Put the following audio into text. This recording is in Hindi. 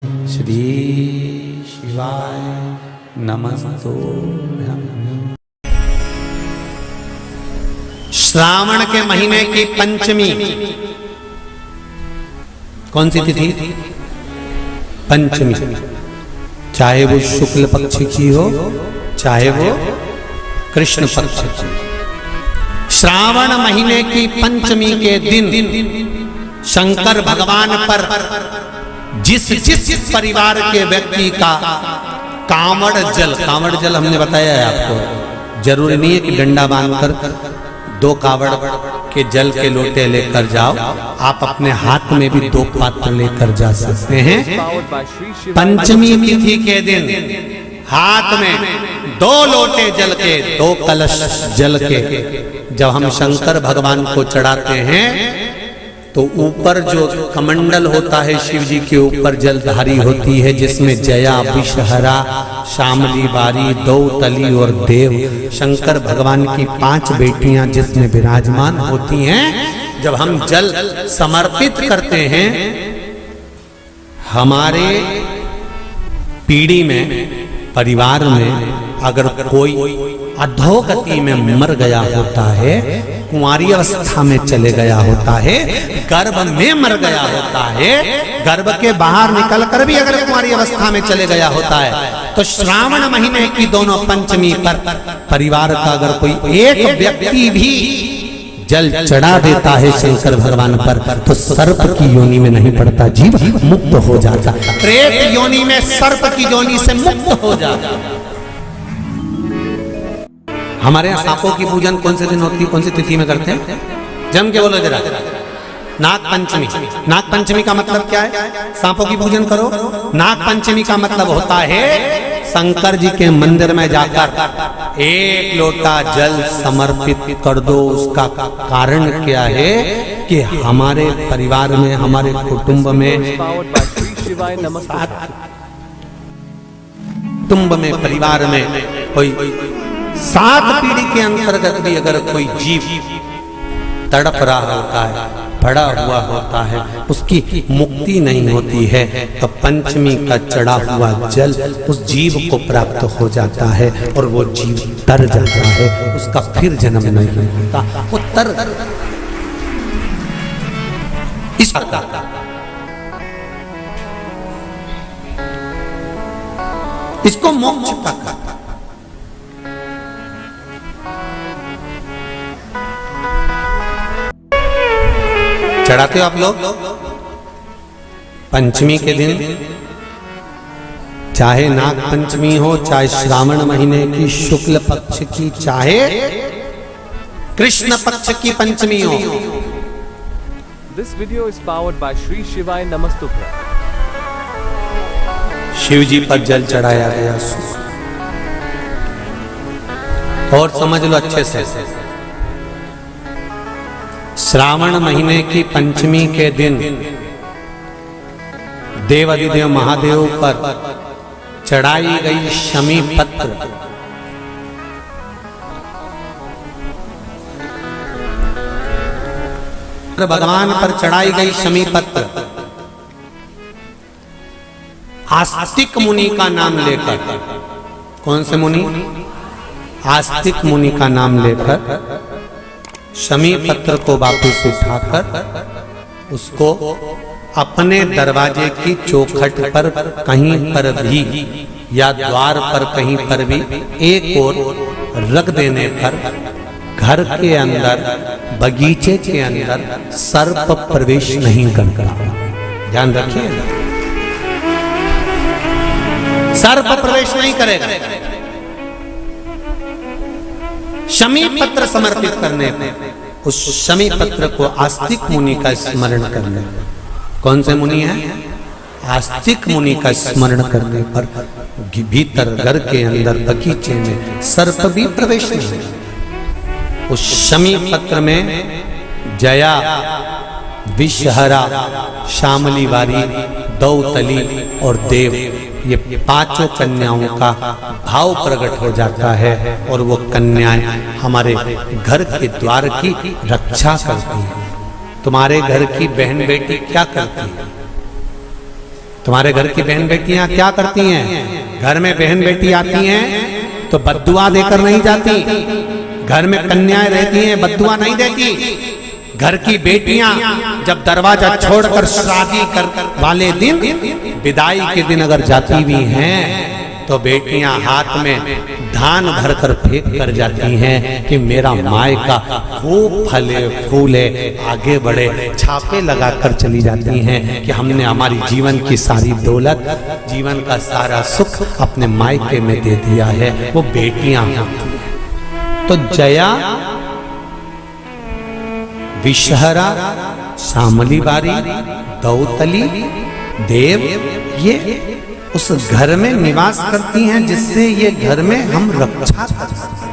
श्री शिवाय नमस्तुभ्यं। श्रावण के महीने की पंचमी कौन सी तिथि? पंचमी। चाहे वो शुक्ल पक्ष की हो चाहे वो कृष्ण पक्ष की। श्रावण महीने की पंचमी के दिन शंकर भगवान पर जिस परिवार के व्यक्ति का कांवड़ जल हमने बताया है आपको, जरूरी नहीं है कि डंडा बांधकर 2 कावड़ के जल के लोटे लेकर जाओ, आप अपने हाथ में भी 2 पात्र लेकर जा सकते हैं। पंचमी तिथि के दिन हाथ में 2 लोटे जल के, 2 कलश जल के जब हम शंकर भगवान को चढ़ाते हैं तो ऊपर जो कमंडल होता है शिव जी के ऊपर जलधारी होती है, जिसमें जया, विषहरा, शामली बारी, दौतली और देव, शंकर भगवान की 5 बेटियां जिसमें विराजमान होती हैं। जब हम जल समर्पित करते हैं, हमारे पीढ़ी में, परिवार में अगर कोई अधोगति में मर गया होता है, कुंवारी अवस्था में चले गया होता है, गर्भ में मर गया होता है, गर्भ के बाहर निकल कर भी अगर कुंवारी अवस्था में चले गया होता है, तो श्रावण महीने की दोनों पंचमी पर परिवार का अगर कोई एक व्यक्ति भी जल चढ़ा देता है शंकर भगवान पर, तो सर्प की योनि में नहीं पड़ता, जीव मुक्त हो जाता, प्रेत योनि में सर्प की योनि से मुक्त हो जाता। हमारे यहाँ सांपों की पूजन कौन से दिन होती है, कौन सी तिथि में करते हैं? जम के बोलो जरा। नाग पंचमी। नाग पंचमी का मतलब क्या है? सांपों की पूजन करो। नाग पंचमी का मतलब होता है शंकर जी के मंदिर में जाकर 1 लोटा जल समर्पित कर दो। उसका कारण क्या है कि हमारे परिवार में, हमारे कुटुंब में, परिवार में कोई 7 पीढ़ी के अंतर्गत भी अगर कोई जीव तड़प रहा होता है, पड़ा हुआ होता है, उसकी मुक्ति नहीं होती है, तो पंचमी का चढ़ा हुआ जल उस जीव को प्राप्त हो जाता है और वो जीव तर जाता है, उसका फिर जन्म नहीं होता, वो तर इसको मोक्ष का चढ़ाते हो आप लोग पंचमी के दिन, चाहे नाग पंचमी हो, चाहे श्रावण महीने की शुक्ल पक्ष की, चाहे कृष्ण पक्ष की पंचमी हो। This video is powered by Shri Shivaya Namastubhya। Shiv जी पर जल चढ़ाया गया। और समझ लो अच्छे से, श्रावण महीने की पंचमी के दिन देवाधिदेव महादेव पर चढ़ाई गई शमी पत्र, भगवान पर चढ़ाई गई शमी पत्र आस्तिक मुनि का नाम लेकर, कौन से मुनि? आस्तिक मुनि का नाम लेकर शमी पत्र को वापस उठाकर उसको अपने दरवाजे की चौखट पर कहीं पर भी या द्वार पर कहीं पर भी एक ओर रख देने पर घर के अंदर, बगीचे के अंदर सर्प प्रवेश नहीं करता। ध्यान रखिए, सर्प प्रवेश नहीं करेगा। शमी पत्र समर्पित करने पर, उस शमी पत्र को आस्तिक मुनि का स्मरण करने, कौन से मुनि है? आस्तिक मुनि का स्मरण करने पर भीतर घर के अंदर बगीचे में सर्प भी प्रवेश नहीं। उस शमी पत्र में जया, विषहरा, शामली बारी, दौतली और देव, ये 5 कन्याओं का भाव प्रकट हो जाता है और वो कन्याएं हमारे घर के द्वार की रक्षा करती हैं। तुम्हारे घर की बहन बेटी क्या करती है? तुम्हारे घर की बहन बेटियां क्या करती हैं? घर में बहन बेटी आती हैं तो बद्दुआ देकर नहीं जाती। घर में कन्याएं रहती हैं, बद्दुआ नहीं देती। घर की बेटियां जब दरवाजा छोड़कर शादी कर वाले दिन, विदाई के दिन अगर जाती भी हैं तो बेटियां हाथ में धान भरकर फेंक कर जाती हैं कि मेरा मायका खूब फले फूले आगे बढ़े। छापे लगाकर चली जाती हैं कि हमने हमारी जीवन की सारी दौलत, जीवन का सारा सुख अपने मायके में दे दिया है। वो बेटियां होती हैं। तो जया, विषहरा, शामली बारी, दौतली, देव, ये उस घर में निवास करती हैं जिससे ये घर में हम रक्षा कर सकते।